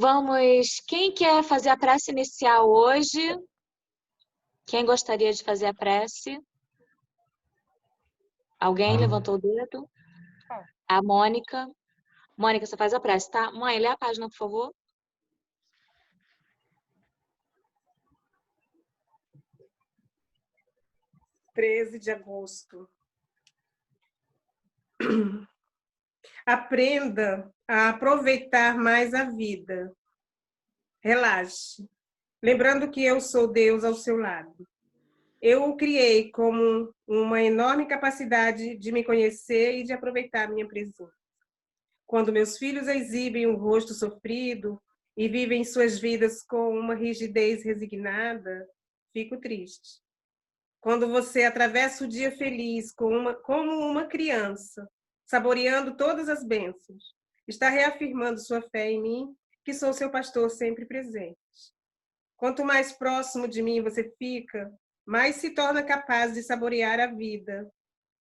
Vamos, quem quer fazer a prece inicial hoje? Quem gostaria de fazer a prece? Alguém levantou o dedo? A Mônica. Mônica, você faz a prece, tá? Mãe, lê a página, por favor. De agosto. Aprenda a aproveitar mais a vida. Relaxe, lembrando que eu sou Deus ao seu lado. Eu o criei como uma enorme capacidade de me conhecer e de aproveitar minha presença. Quando meus filhos exibem um rosto sofrido e vivem suas vidas com uma rigidez resignada, fico triste. Quando você atravessa o dia feliz como uma criança, saboreando todas as bênçãos, está reafirmando sua fé em mim, que sou seu pastor sempre presente. Quanto mais próximo de mim você fica, mais se torna capaz de saborear a vida.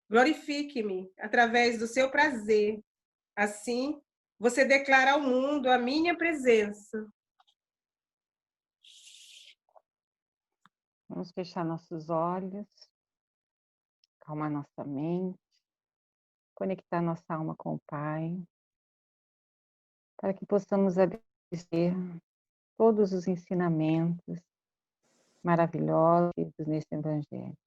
Glorifique-me através do seu prazer. Assim, você declara ao mundo a minha presença. Vamos fechar nossos olhos, acalmar nossa mente, conectar nossa alma com o Pai, para que possamos absorver todos os ensinamentos maravilhosos nesse Evangelho.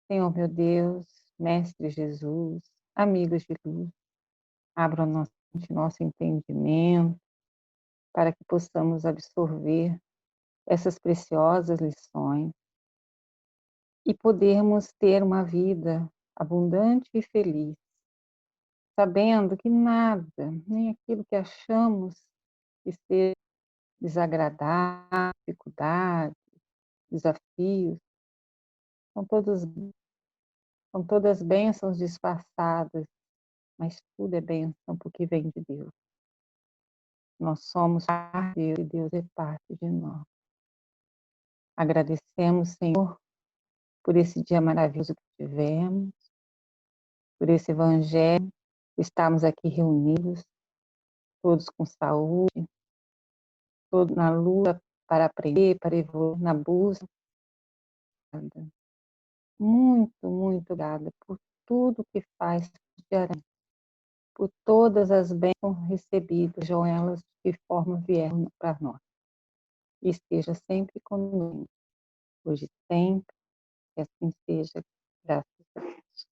Senhor meu Deus, Mestre Jesus, amigos de luz, abra nosso entendimento para que possamos absorver essas preciosas lições e podermos ter uma vida abundante e feliz, sabendo que nada, nem aquilo que achamos que seja desagradável, dificuldade, desafios, são todas bênçãos disfarçadas, mas tudo é bênção porque vem de Deus. Nós somos parte de Deus e Deus é parte de nós. Agradecemos, Senhor, por esse dia maravilhoso que tivemos, por esse Evangelho, por estarmos aqui reunidos, todos com saúde, todos na luta para aprender, para evoluir na busca. Muito, muito obrigada por tudo que faz diariamente, por todas as bênçãos recebidas, sejam elas de que forma vieram para nós. E esteja sempre conosco, hoje e sempre, que assim seja, graças a Deus.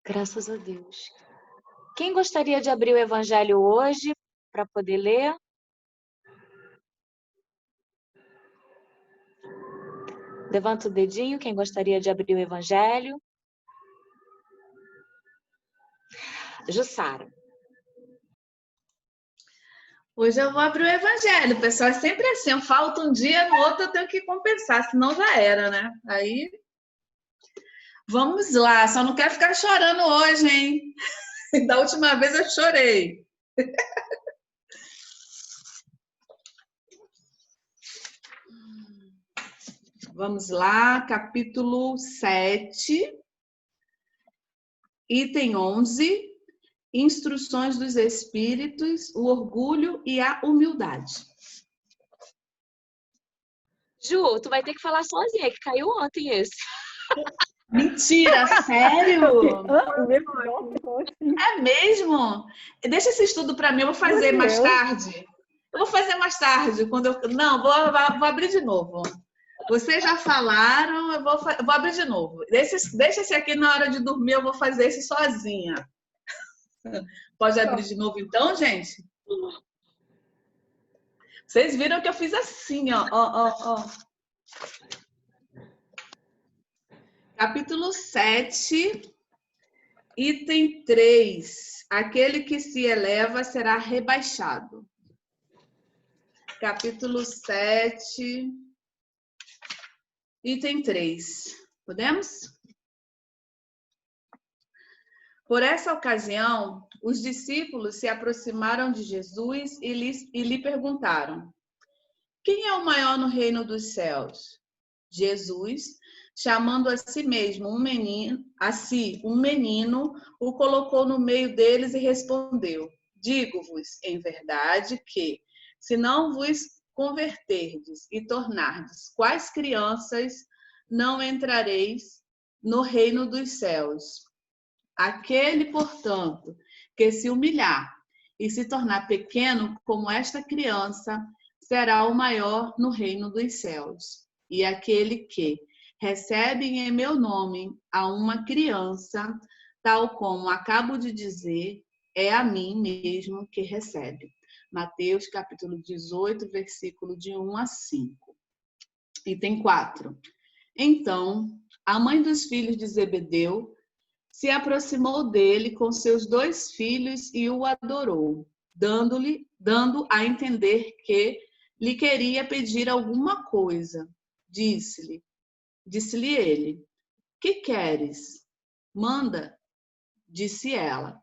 Graças a Deus. Quem gostaria de abrir o Evangelho hoje para poder ler? Levanta o dedinho, quem gostaria de abrir o Evangelho. Jussara. Hoje eu vou abrir o Evangelho, pessoal. É sempre assim, eu falto um dia, no outro eu tenho que compensar, senão já era, né? Aí, vamos lá. Só não quero ficar chorando hoje, hein? Da última vez eu chorei. Vamos lá, capítulo 7, item 11, instruções dos espíritos, o orgulho e a humildade. Ju, tu vai ter que falar sozinha, que caiu ontem esse. Mentira, sério? O mesmo assim. É mesmo? Deixa esse estudo para mim, eu vou fazer mais tarde. Eu vou fazer mais tarde, quando eu... Não, vou abrir de novo. Vocês já falaram, eu vou abrir de novo. Deixa esse aqui na hora de dormir, eu vou fazer esse sozinha. Pode abrir de novo então, gente? Vocês viram que eu fiz assim, ó. Capítulo 7, item 3. Aquele que se eleva será rebaixado. Capítulo 7, item 3. Podemos? Por essa ocasião, os discípulos se aproximaram de Jesus e lhe perguntaram: quem é o maior no reino dos céus? Jesus, chamando a si mesmo um menino, o colocou no meio deles e respondeu: digo-vos em verdade que, se não vos converterdes e tornardes quais crianças, não entrareis no reino dos céus. Aquele, portanto, que se humilhar e se tornar pequeno como esta criança, será o maior no reino dos céus. E aquele que recebe em meu nome a uma criança, tal como acabo de dizer, é a mim mesmo que recebe. Mateus capítulo 18, versículo de 1 a 5. Item 4. Então, a mãe dos filhos de Zebedeu se aproximou dele com seus 2 filhos e o adorou, dando a entender que lhe queria pedir alguma coisa. Disse-lhe ele: que queres? Manda, disse ela,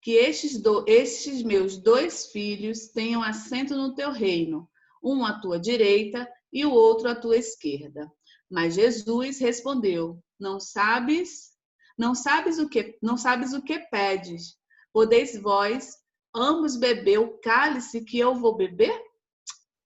que estes meus 2 filhos tenham assento no teu reino, um à tua direita e o outro à tua esquerda. Mas Jesus respondeu: não sabes o que pedes. Podeis vós ambos beber o cálice que eu vou beber?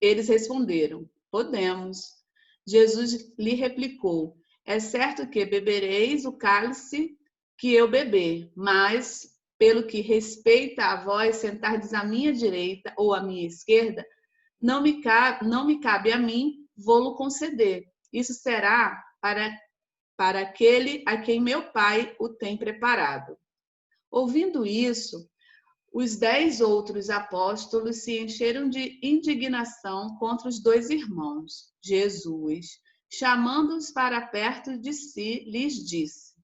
Eles responderam: podemos. Jesus lhe replicou: é certo que bebereis o cálice que eu beber, mas pelo que respeita a vós sentardes à minha direita ou à minha esquerda, não me cabe a mim vô-lo conceder. Isso será para aquele a quem meu Pai o tem preparado. Ouvindo isso, os 10 outros apóstolos se encheram de indignação contra os 2 irmãos. Jesus, chamando-os para perto de si, lhes disse: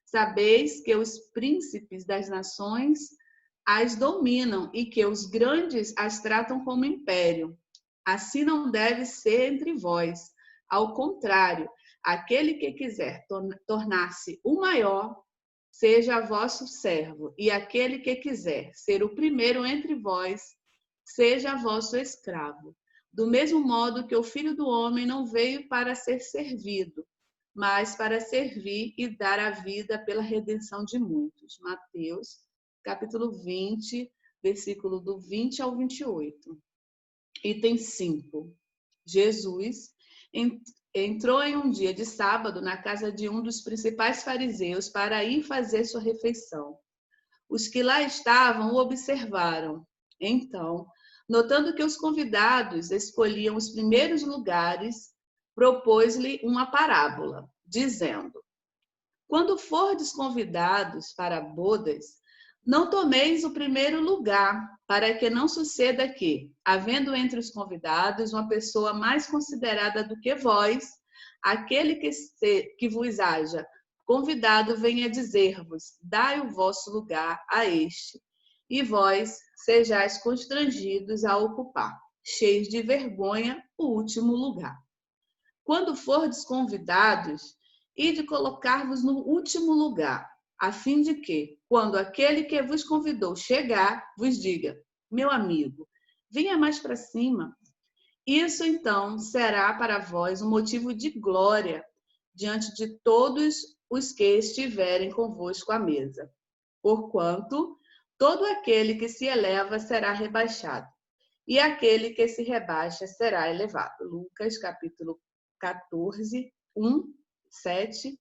sabeis que os príncipes das nações as dominam e que os grandes as tratam como império. Assim não deve ser entre vós. Ao contrário, aquele que quiser tornar-se o maior, seja vosso servo, e aquele que quiser ser o primeiro entre vós, seja vosso escravo. Do mesmo modo que o Filho do Homem não veio para ser servido, mas para servir e dar a vida pela redenção de muitos. Mateus, capítulo 20, versículo do 20 ao 28. Item 5. Jesus entrou em um dia de sábado na casa de um dos principais fariseus para ir fazer sua refeição. Os que lá estavam o observaram. Então, notando que os convidados escolhiam os primeiros lugares, propôs-lhe uma parábola, dizendo: quando fordes convidados para bodas, não tomeis o primeiro lugar, para que não suceda que, havendo entre os convidados uma pessoa mais considerada do que vós, aquele que vos haja convidado venha dizer-vos: dai o vosso lugar a este, e vós sejais constrangidos a ocupar, cheios de vergonha, o último lugar. Quando fordes convidados, ide colocar-vos no último lugar, a fim de que, quando aquele que vos convidou chegar, vos diga: meu amigo, venha mais para cima. Isso, então, será para vós um motivo de glória diante de todos os que estiverem convosco à mesa. Porquanto, todo aquele que se eleva será rebaixado, e aquele que se rebaixa será elevado. Lucas, capítulo 14, 1, 7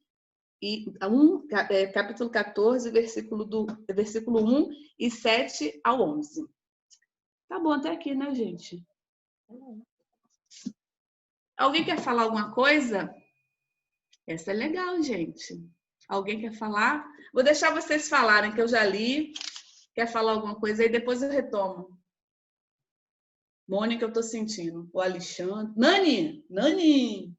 capítulo 14, versículo 1 e 7 ao 11. Tá bom até aqui, né, gente? Alguém quer falar alguma coisa? Essa é legal, gente. Alguém quer falar? Vou deixar vocês falarem, que eu já li. Quer falar alguma coisa aí? Depois eu retomo. Mônica, eu tô sentindo. O Alexandre. Nani!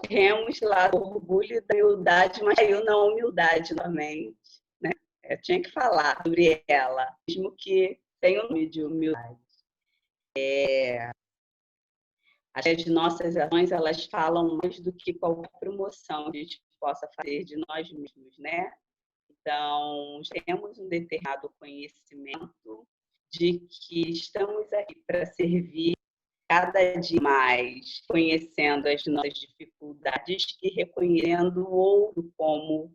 Temos lá o orgulho e da humildade, mas caiu na humildade novamente, né? Eu tinha que falar sobre ela, mesmo que tenha um nome de humildade. As nossas ações, elas falam mais do que qualquer promoção que a gente possa fazer de nós mesmos, né? Então, temos um determinado conhecimento de que estamos aqui para servir cada dia mais conhecendo as nossas dificuldades e reconhecendo o outro como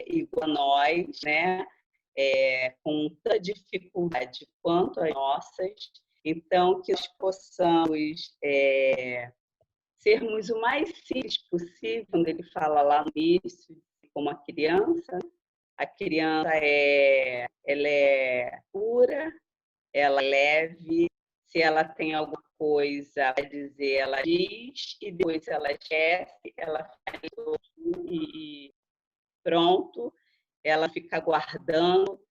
igual a nós, né? Com tanta dificuldade quanto as nossas. Então, que nós possamos sermos o mais simples possível, quando ele fala lá no início, como a criança ela é pura, ela é leve, se ela tem alguma coisa para dizer, ela diz, e depois ela esquece, ela faz e pronto, ela fica guardando,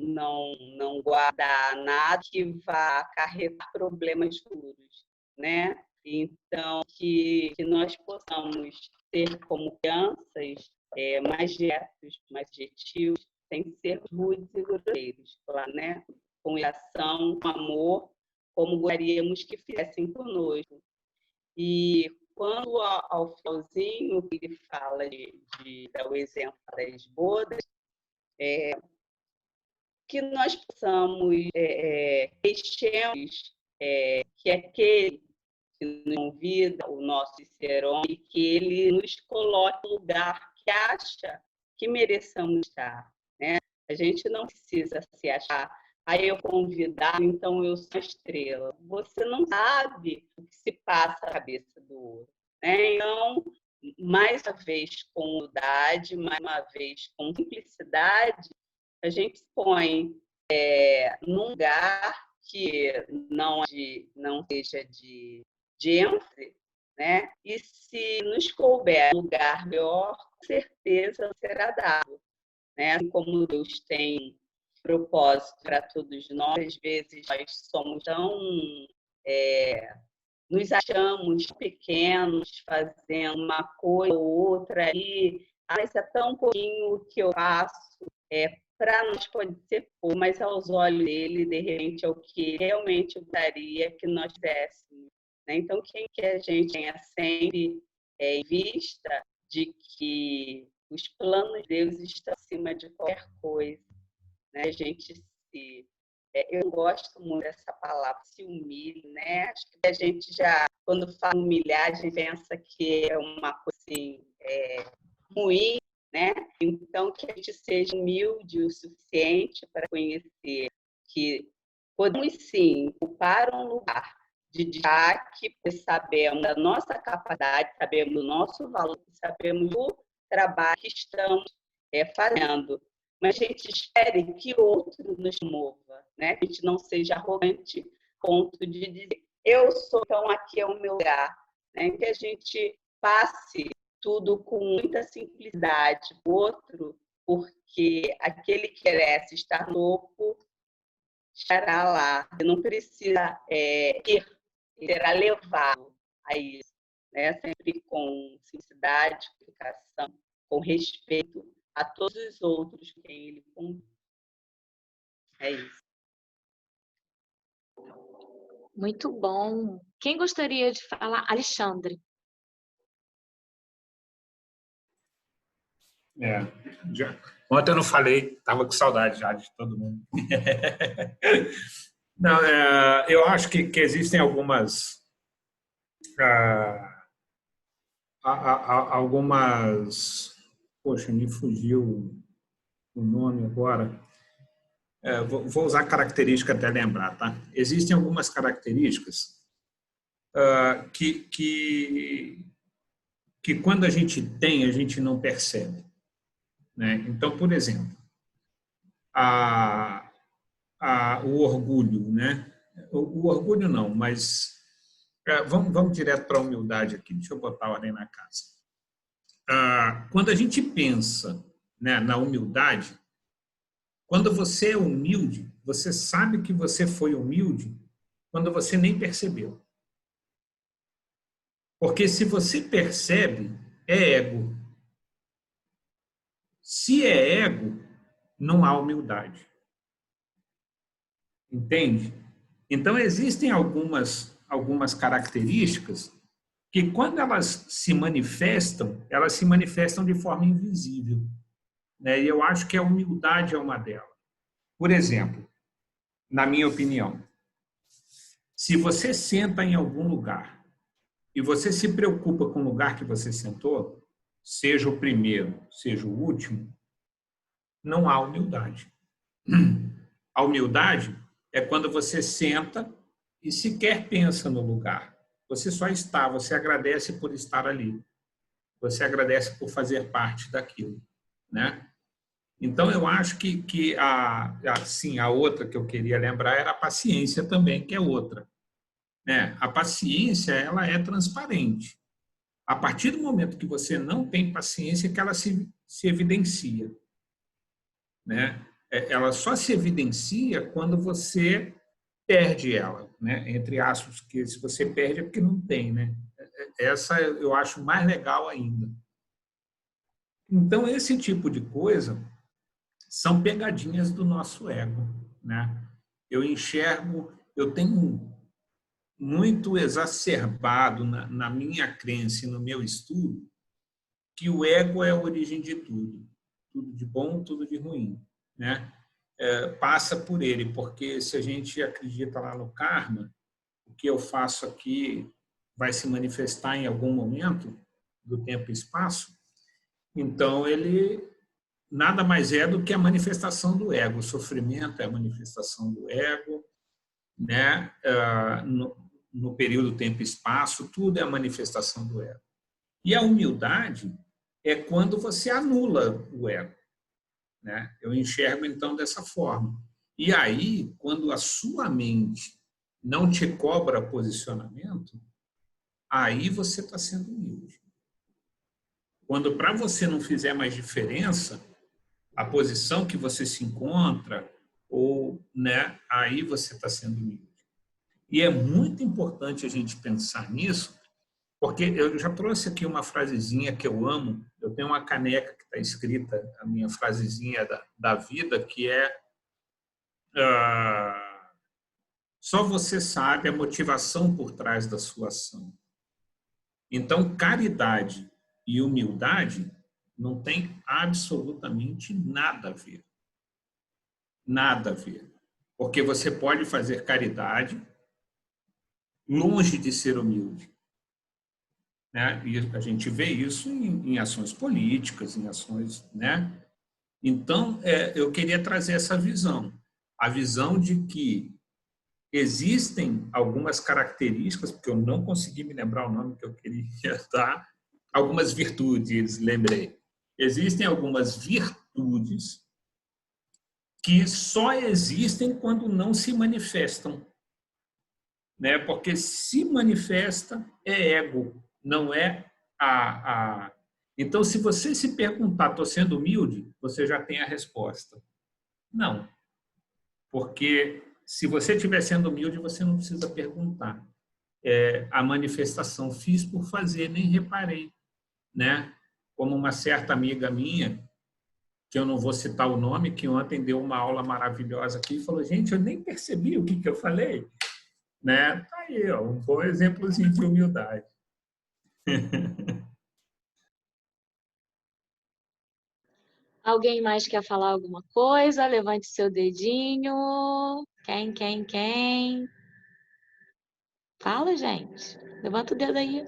não guarda nada que vá acarretar problemas futuros, né? Então, que nós possamos ser como crianças mais diretos, mais objetivos, sem ser rudes e grosseiros, claro, né? Com relação, com amor, como gostaríamos que fizessem conosco. E quando ao finalzinho ele fala de dar o exemplo das bodas, que nós possamos deixemos que aquele que nos convida, o nosso Cicerone, e que ele nos coloque no lugar que acha que mereçamos estar, né? A gente não precisa se achar, aí eu convidar, então eu sou a estrela. Você não sabe o que se passa na cabeça do outro, né? Então, mais uma vez com humildade, mais uma vez com simplicidade, a gente se põe num lugar que não seja de ênfase, né? E se nos couber um lugar melhor, com certeza será dado, né? Assim como Deus tem propósito para todos nós, às vezes nós somos tão nos achamos pequenos fazendo uma coisa ou outra ali, mas é tão pouquinho que eu faço, para nós pode ser pouco, mas aos olhos dele, de repente, é o que realmente eu gostaria que nós fizéssemos, né? Então, que a gente tenha sempre em vista de que os planos de Deus estão acima de qualquer coisa, né? A gente eu gosto muito dessa palavra, se humilhe, né? Acho que a gente já, quando fala humilhar, a gente pensa que é uma coisa assim, ruim, né? Então, que a gente seja humilde o suficiente para conhecer que podemos, sim, ocupar um lugar de destaque, pois sabemos da nossa capacidade, sabemos do nosso valor, sabemos do trabalho que estamos fazendo. Mas a gente espere que outro nos mova, né? Que a gente não seja arrogante, ponto de dizer, eu sou, então aqui é o meu lugar, né? Que a gente passe tudo com muita simplicidade, o outro, porque aquele que merece estar no topo estará lá. Você não precisa ir, será levado a isso, né? Sempre com simplicidade, com educação, com respeito a todos os outros que ele cumpre. É isso. Muito bom. Quem gostaria de falar? Alexandre. Ontem eu não falei, estava com saudade já de todo mundo. Não, eu acho que existem algumas poxa, me fugiu o nome agora. Vou usar característica até lembrar, tá? Existem algumas características que quando a gente tem, a gente não percebe, né? Então, por exemplo, o orgulho, né? O orgulho não, mas vamos direto para a humildade aqui. Deixa eu botar ordem na casa. Quando a gente pensa, né, na humildade, quando você é humilde, você sabe que você foi humilde quando você nem percebeu. Porque se você percebe, é ego. Se é ego, não há humildade. Entende? Então, existem algumas características que, quando elas se manifestam de forma invisível, né? E eu acho que a humildade é uma delas. Por exemplo, na minha opinião, Se você senta em algum lugar e você se preocupa com o lugar que você sentou, seja o primeiro, seja o último, não há humildade. A humildade é quando você senta e sequer pensa no lugar. Você só está, você agradece por estar ali. Você agradece por fazer parte daquilo, né? Então, eu acho que a outra que eu queria lembrar era a paciência também, que é outra, né? A paciência, ela é transparente. A partir do momento que você não tem paciência, que ela se evidencia, né? Ela só se evidencia quando você perde ela, né? Entre aspas, que se você perde é porque não tem, né? Essa eu acho mais legal ainda. Então, esse tipo de coisa são pegadinhas do nosso ego, né? Eu tenho muito exacerbado na minha crença e no meu estudo que o ego é a origem de tudo, tudo de bom, tudo de ruim, né? Passa por ele, porque se a gente acredita lá no karma, o que eu faço aqui vai se manifestar em algum momento do tempo e espaço, então ele nada mais é do que a manifestação do ego. O sofrimento é a manifestação do ego, né? No período tempo e espaço, tudo é a manifestação do ego. E a humildade é quando você anula o ego, né? Eu enxergo então dessa forma. E aí, quando a sua mente não te cobra posicionamento, aí você está sendo humilde. Quando para você não fizer mais diferença a posição que você se encontra, ou, né, aí você está sendo humilde. E é muito importante a gente pensar nisso, porque eu já trouxe aqui uma frasezinha que eu amo, eu tenho uma caneca que está escrita, a minha frasezinha da vida, que é só você sabe a motivação por trás da sua ação. Então, caridade e humildade não tem absolutamente nada a ver. Nada a ver. Porque você pode fazer caridade longe de ser humilde, né? E a gente vê isso em ações políticas, em ações, né? Então, eu queria trazer essa visão. A visão de que existem algumas características, porque eu não consegui me lembrar o nome que eu queria dar, algumas virtudes, lembrei. Existem algumas virtudes que só existem quando não se manifestam, né? Porque se manifesta é ego, não é a... Então, se você se perguntar, estou sendo humilde, você já tem a resposta. Não, porque se você estiver sendo humilde, você não precisa perguntar. A manifestação fiz por fazer, nem reparei, né? Como uma certa amiga minha, que eu não vou citar o nome, que ontem deu uma aula maravilhosa aqui e falou, gente, eu nem percebi o que eu falei, né? Tá aí, ó, um bom exemplozinho de humildade. Alguém mais quer falar alguma coisa? Levante seu dedinho. Quem? Fala, gente. Levanta o dedo aí.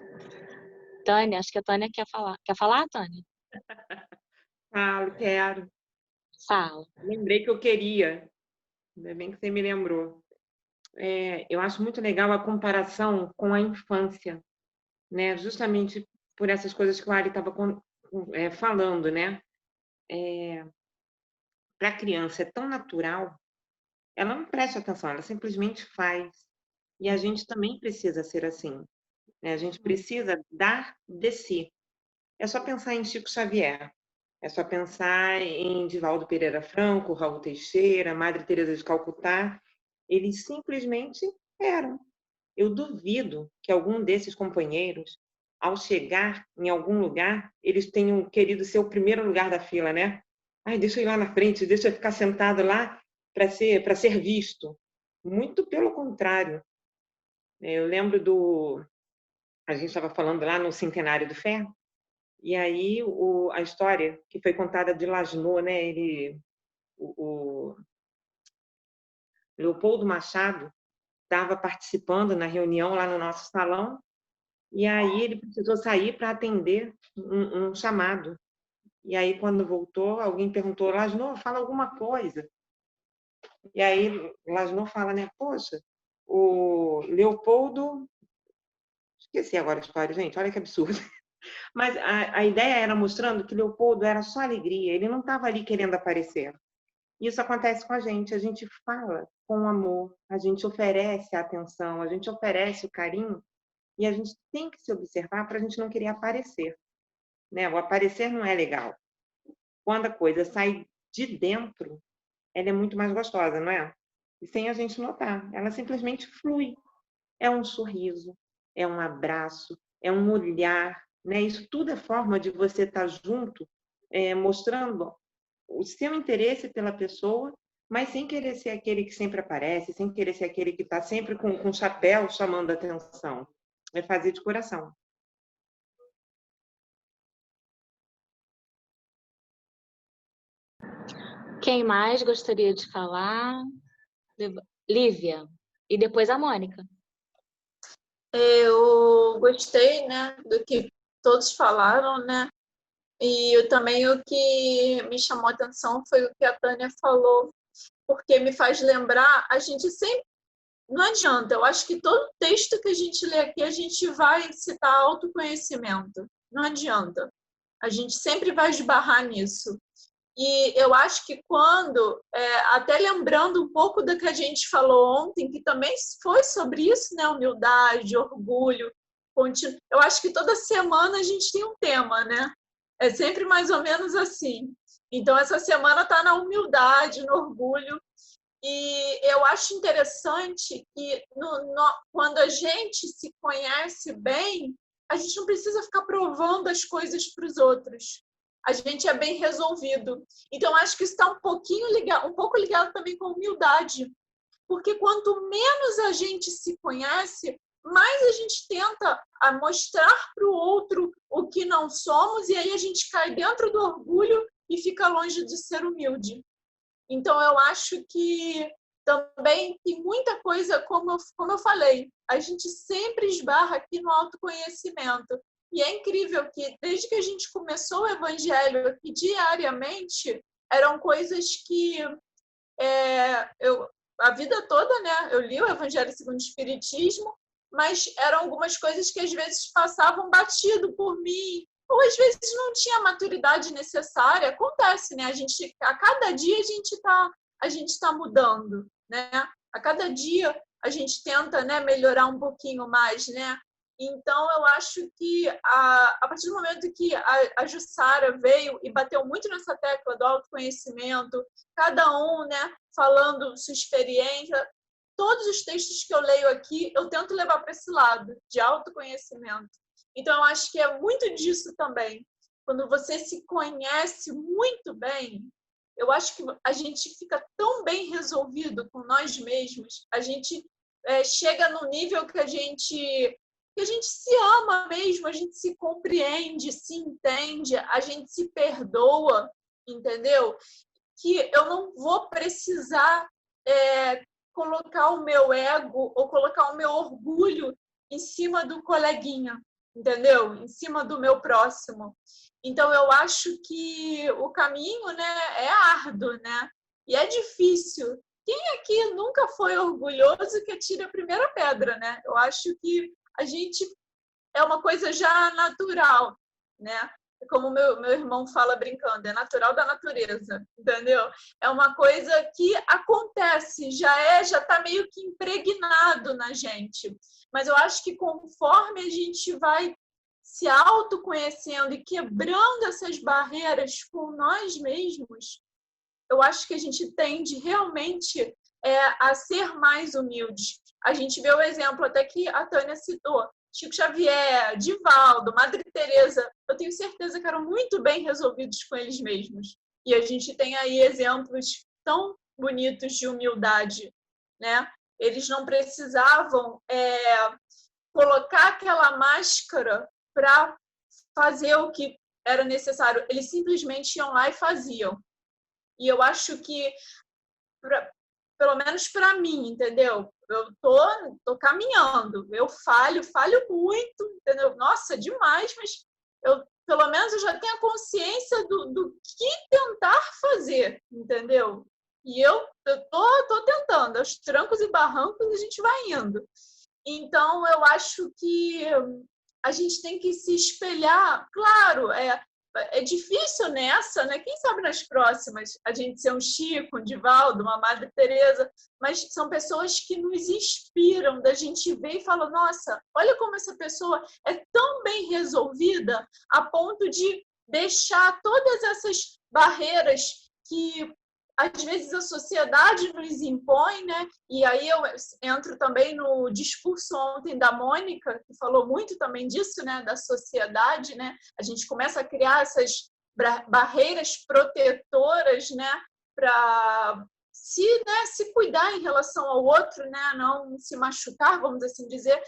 Tânia, acho que a Tânia quer falar. Quer falar, Tânia? Falo, quero. Fala. Lembrei que eu queria. Ainda bem que você me lembrou. Eu acho muito legal a comparação com a infância, né? Justamente por essas coisas que o Ari estava falando, né? Para a criança é tão natural, ela não presta atenção, ela simplesmente faz. E a gente também precisa ser assim, né? A gente precisa dar de si. É só pensar em Chico Xavier, é só pensar em Divaldo Pereira Franco, Raul Teixeira, Madre Teresa de Calcutá. Eles simplesmente eram. Eu duvido que algum desses companheiros, ao chegar em algum lugar, eles tenham querido ser o primeiro lugar da fila, né? Ai, deixa eu ir lá na frente, deixa eu ficar sentado lá para ser visto. Muito pelo contrário. Eu lembro a gente estava falando lá no Centenário do Fé, e aí a história que foi contada de Lasnou, né? O Leopoldo Machado, estava participando na reunião lá no nosso salão, e aí ele precisou sair para atender um chamado. E aí, quando voltou, alguém perguntou, Lasnô, fala alguma coisa. E aí, Lasnô fala, né, poxa, o Leopoldo... Esqueci agora a história, gente, olha que absurdo. Mas a ideia era mostrando que Leopoldo era só alegria, ele não estava ali querendo aparecer. Isso acontece com a gente fala com amor, a gente oferece a atenção, a gente oferece o carinho, e a gente tem que se observar para a gente não querer aparecer, né? O aparecer não é legal. Quando a coisa sai de dentro, ela é muito mais gostosa, não é? E sem a gente notar, ela simplesmente flui. É um sorriso, é um abraço, é um olhar, né? Isso tudo é forma de você estar junto, mostrando o seu interesse pela pessoa, mas sem querer ser aquele que sempre aparece, sem querer ser aquele que está sempre com chapéu chamando a atenção. É fazer de coração. Quem mais gostaria de falar? Lívia. E depois a Mônica. Eu gostei, né, do que todos falaram, né? E também o que me chamou a atenção foi o que a Tânia falou, porque me faz lembrar, a gente sempre... Não adianta, eu acho que todo texto que a gente lê aqui, a gente vai citar autoconhecimento. Não adianta. A gente sempre vai esbarrar nisso. E eu acho que quando, até lembrando um pouco do que a gente falou ontem, que também foi sobre isso, né? Humildade, orgulho, contínuo. Eu acho que toda semana a gente tem um tema, né? É sempre mais ou menos assim. Então, essa semana está na humildade, no orgulho. E eu acho interessante que quando a gente se conhece bem, a gente não precisa ficar provando as coisas para os outros. A gente é bem resolvido. Então, acho que isso está um pouco ligado também com humildade. Porque quanto menos a gente se conhece, mais a gente tenta mostrar para o outro o que não somos, e aí a gente cai dentro do orgulho e fica longe de ser humilde. Então, eu acho que também tem muita coisa, como eu falei, a gente sempre esbarra aqui no autoconhecimento. E é incrível que, desde que a gente começou o Evangelho aqui diariamente, eram coisas que a vida toda, né, eu li o Evangelho segundo o Espiritismo, mas eram algumas coisas que às vezes passavam batido por mim, ou às vezes não tinha a maturidade necessária. Acontece, né? A cada dia a gente tá mudando, né? A cada dia a gente tenta, né, melhorar um pouquinho mais, né? Então, eu acho que a partir do momento que a Jussara veio e bateu muito nessa tecla do autoconhecimento, cada um, né, falando sua experiência, todos os textos que eu leio aqui, eu tento levar para esse lado de autoconhecimento. Então, eu acho que é muito disso também. Quando você se conhece muito bem, eu acho que a gente fica tão bem resolvido com nós mesmos, a gente chega no nível que a gente se ama mesmo, a gente se compreende, se entende, a gente se perdoa, entendeu? Que eu não vou precisar colocar o meu ego ou colocar o meu orgulho em cima do coleguinha, entendeu? Em cima do meu próximo. Então, eu acho que o caminho, né, é árduo, né? E é difícil. Quem aqui nunca foi orgulhoso que atire a primeira pedra, né? Eu acho que a gente é uma coisa já natural, né? Como meu irmão fala brincando, é natural da natureza, entendeu? É uma coisa que acontece, já está meio que impregnado na gente. Mas eu acho que conforme a gente vai se autoconhecendo e quebrando essas barreiras com nós mesmos, eu acho que a gente tende realmente a ser mais humilde. A gente vê o exemplo até que a Tânia citou, Chico Xavier, Divaldo, Madre Teresa, eu tenho certeza que eram muito bem resolvidos com eles mesmos. E a gente tem aí exemplos tão bonitos de humildade, né? Eles não precisavam colocar aquela máscara para fazer o que era necessário. Eles simplesmente iam lá e faziam. E eu acho que, pelo menos para mim, entendeu? Eu tô caminhando, eu falho muito, entendeu? Nossa, demais, mas pelo menos eu já tenho a consciência do que tentar fazer, entendeu? E eu tô tentando, aos trancos e barrancos a gente vai indo. Então, eu acho que a gente tem que se espelhar. Claro, é difícil nessa, né? Quem sabe nas próximas a gente ser um Chico, um Divaldo, uma Madre Teresa, mas são pessoas que nos inspiram, da gente ver e falar, nossa, olha como essa pessoa é tão bem resolvida a ponto de deixar todas essas barreiras que às vezes a sociedade nos impõe, né? E aí eu entro também no discurso ontem da Mônica, que falou muito também disso, né? Da sociedade, né? A gente começa a criar essas barreiras protetoras, né? Para se cuidar em relação ao outro, né? Não se machucar, vamos assim dizer.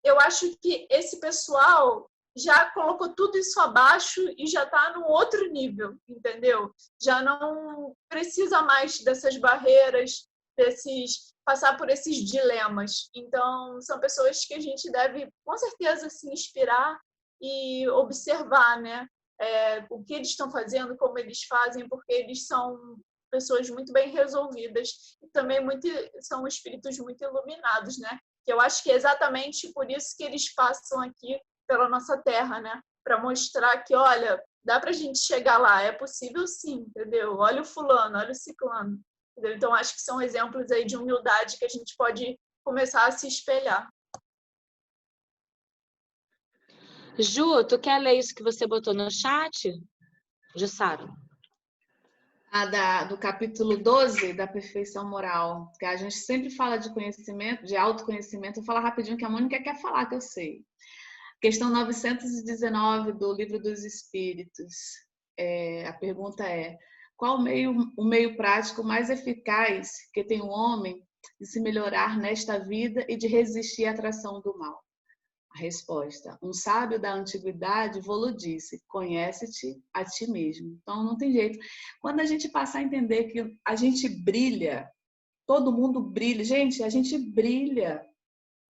Eu acho que esse pessoal já colocou tudo isso abaixo e já está no outro nível, entendeu? Já não precisa mais dessas barreiras, passar por esses dilemas. Então, são pessoas que a gente deve, com certeza, se inspirar e observar, né? O que eles estão fazendo, como eles fazem, porque eles são pessoas muito bem resolvidas e também são espíritos muito iluminados, né? Que eu acho que é exatamente por isso que eles passam aqui pela nossa terra, né? Para mostrar que, olha, dá para a gente chegar lá, é possível sim, entendeu? Olha o fulano, olha o ciclano. Entendeu? Então, acho que são exemplos aí de humildade que a gente pode começar a se espelhar. Ju, tu quer ler isso que você botou no chat? Jussara. Do capítulo 12 da perfeição moral, que a gente sempre fala de conhecimento, de autoconhecimento. Eu vou falar rapidinho que a Mônica quer falar, que eu sei. Questão 919 do Livro dos Espíritos. A pergunta é: qual o meio prático mais eficaz que tem o homem de se melhorar nesta vida e de resistir à atração do mal? A resposta: um sábio da antiguidade vô-lo disse: conhece-te a ti mesmo. Então, não tem jeito. Quando a gente passar a entender que a gente brilha, todo mundo brilha. Gente, a gente brilha.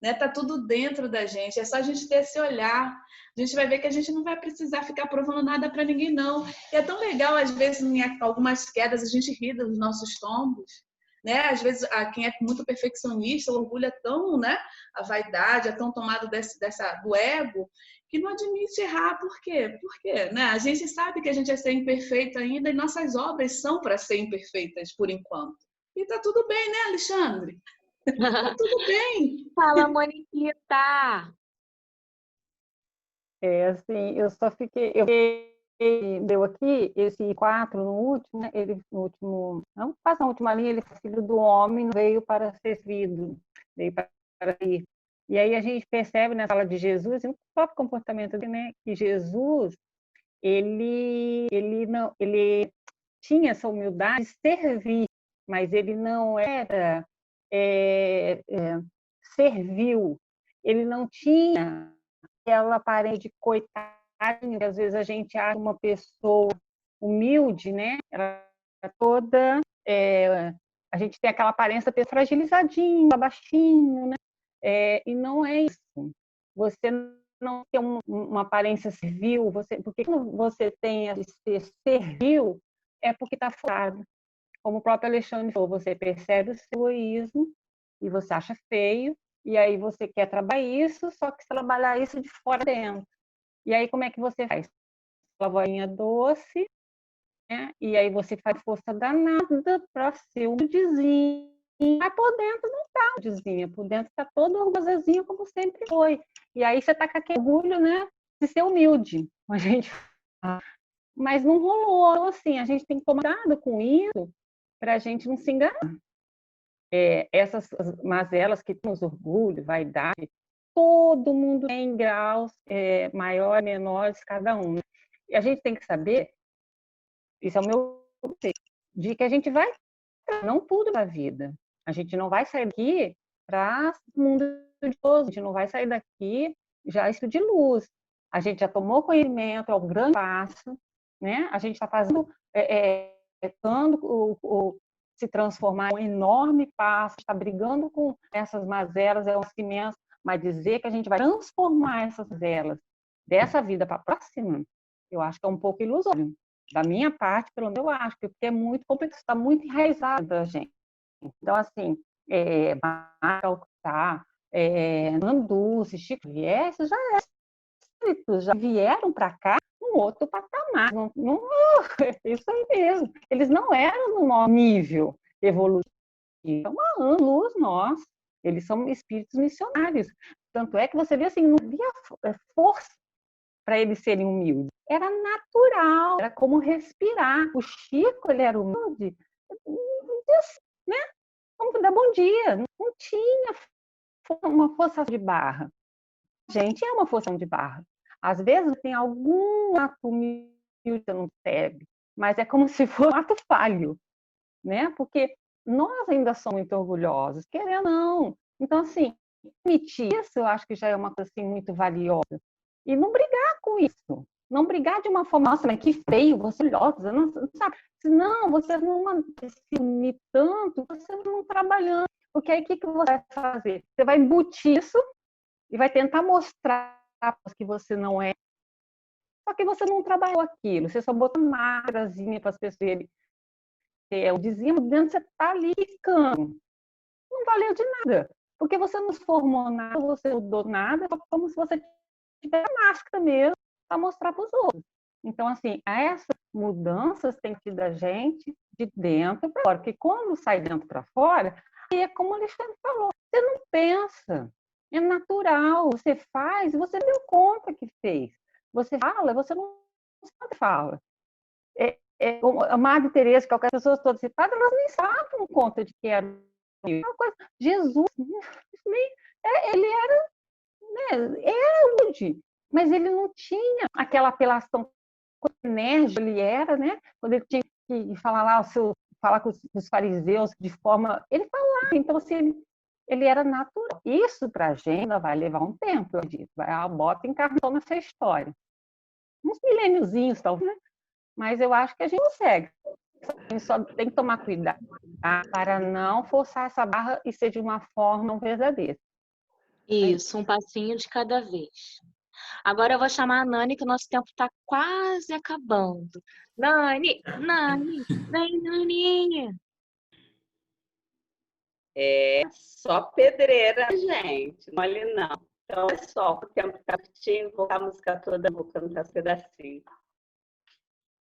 Né? Tá tudo dentro da gente, é só a gente ter esse olhar. A gente vai ver que a gente não vai precisar ficar provando nada para ninguém, não. E é tão legal, às vezes, em algumas quedas, a gente ri dos nossos tombos. Né? Às vezes, quem é muito perfeccionista, o orgulho é tão, né? A vaidade é tão tomado do ego, que não admite errar. Por quê? Porque, né? A gente sabe que a gente é ser imperfeito ainda e nossas obras são para ser imperfeitas, por enquanto. E tá tudo bem, né, Alexandre? Tá tudo bem. Fala, Moniquita! Assim, eu só fiquei... Deu aqui esse 4 no último, né? Ele no último... Não passa na última linha, ele é filho do homem, veio para ser servido, veio para ir. E aí a gente percebe na fala de Jesus, e no próprio comportamento dele, né? Que Jesus, ele tinha essa humildade de servir, mas ele não era... servil, ele não tinha aquela aparência de coitadinho, que às vezes a gente acha uma pessoa humilde, né? Ela é toda, a gente tem aquela aparência de fragilizadinho, baixinho, né? E não é isso. Você não tem uma aparência servil, porque quando você tem de ser servil, é porque está focado. Como o próprio Alexandre falou, você percebe o seu egoísmo e você acha feio, e aí você quer trabalhar isso, só que você trabalhar isso de fora dentro. E aí como é que você faz? Aquela vozinha doce, né? E aí você faz força danada para ser humildezinho. Mas por dentro não está humildezinha, por dentro está todo orgulhosinho como sempre foi. E aí você está com aquele orgulho, né, de ser humilde. A gente... Mas não rolou, assim, a gente tem que tomar cuidado com isso, para a gente não se enganar. Essas mazelas que temos orgulho, vaidade, todo mundo tem graus maiores, menores, cada um. E a gente tem que saber, isso é o meu conceito, de que a gente vai, não tudo na vida. A gente não vai sair daqui para o mundo de luz, a gente não vai sair daqui já isso de luz. A gente já tomou conhecimento, é um grande passo, né? A gente está fazendo, se transformar em um enorme passo, está brigando com essas mazelas, é um imenso, mas dizer que a gente vai transformar essas mazelas dessa vida para a próxima, eu acho que é um pouco ilusório. Da minha parte, pelo menos, eu acho, porque é muito complexo, está muito enraizado da gente. Então, assim, Calcutá, Nanduce, Chico Vieira, já vieram para cá num outro patamar. Isso aí mesmo. Eles não eram no nosso nível evolutivo. É uma luz nossa. Eles são espíritos missionários. Tanto é que você vê assim, não havia força para eles serem humildes. Era natural, era como respirar. O Chico, ele era humilde, né? Vamos dar bom dia. Não tinha uma força de barra. A gente é uma força de barra. Às vezes tem algum ato humilde que você não percebe, mas é como se fosse um ato falho, né? Porque nós ainda somos muito orgulhosos, querendo ou não. Então, assim, admitir isso eu acho que já é uma coisa assim, muito valiosa. E não brigar com isso. Não brigar de uma forma, nossa, mas que feio, você olhosa, não sabe? Não, você não se unir tanto, você não trabalhando. Porque aí o que você vai fazer? Você vai embutir isso e vai tentar mostrar que você não é. Só que você não trabalhou aquilo, você só botou máscarazinha para as pessoas verem. O dizimo dentro, você está ali ficando. Não valeu de nada. Porque você não se formou nada, você não mudou nada, só como se você tivesse a máscara mesmo para mostrar para os outros. Então, assim, essas mudanças têm que ir da gente de dentro para fora. Porque quando sai dentro para fora, aí é como o Alexandre falou, você não pensa. É natural, você faz, você deu conta que fez. Você fala, você não fala. A Madre Teresa, qualquer pessoa toda citada, elas nem davam conta de que era uma coisa. Jesus, ele era, né, era humilde, mas ele não tinha aquela apelação enérgica, ele era, né? Quando ele tinha que falar lá, falar com os fariseus de forma. Ele falava, então assim, ele era natural. Isso para a gente ainda vai levar um tempo, eu acredito. A bota encarnou nessa história. Uns milêniozinhos, talvez, né? Mas eu acho que a gente consegue. A gente só tem que tomar cuidado para não forçar essa barra e ser de uma forma não verdadeira. Isso, um passinho de cada vez. Agora eu vou chamar a Nani, que o nosso tempo está quase acabando. Nani, vem, Nani. É só pedreira, gente, não ali não. Então é só, o tempo está curtinho, vou colocar a música toda, vou cantar esse pedacinho.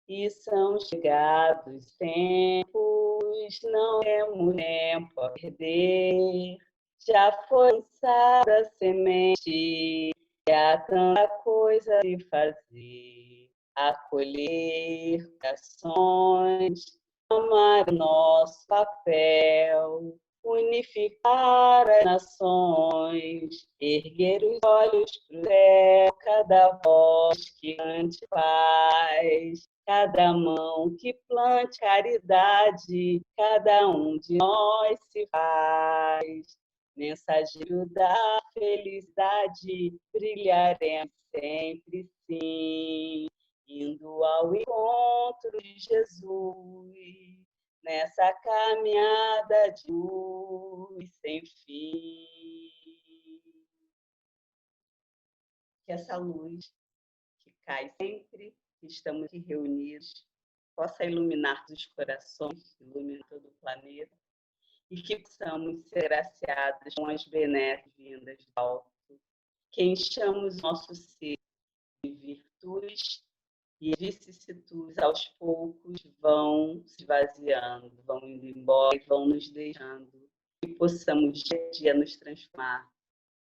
E são chegados tempos, não temos tempo a perder. Já foi lançada a semente, e há tanta coisa a fazer. Acolher ações, amar o nosso papel, unificar as nações, erguer os olhos para o céu, cada voz que cante paz, cada mão que plante caridade, cada um de nós se faz. Mensageiro da felicidade, brilharemos sempre sim, indo ao encontro de Jesus, nessa caminhada de luz sem fim. Que essa luz que cai sempre que estamos aqui reunidos possa iluminar os corações, iluminar todo o planeta, e que possamos ser graciados com as benesses vindas do alto, que enchamos nosso ser de virtudes e vicissitudes aos poucos vão se esvaziando, vão indo embora e vão nos deixando, e possamos dia a dia nos transformar.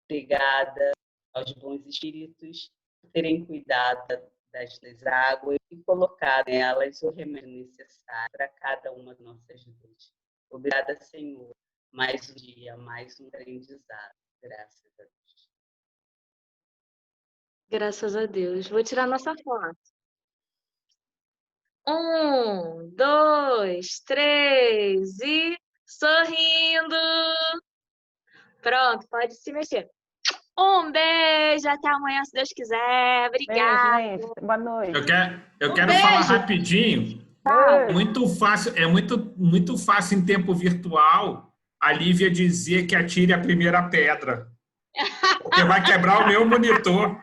Obrigada aos bons espíritos por terem cuidado das águas e colocar nelas o remédio necessário para cada uma das nossas vidas. Obrigada, Senhor. Mais um dia, mais um aprendizado. Graças a Deus. Graças a Deus. Vou tirar nossa foto. 1, 2, 3 e sorrindo. Pronto, pode se mexer. Um beijo, até amanhã, se Deus quiser. Obrigada. Beijo, gente. Boa noite. Eu quero falar rapidinho. Muito fácil em tempo virtual a Lívia dizer que atire a primeira pedra. Porque vai quebrar o meu monitor.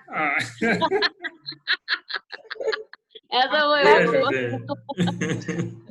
Essa foi Veja bem.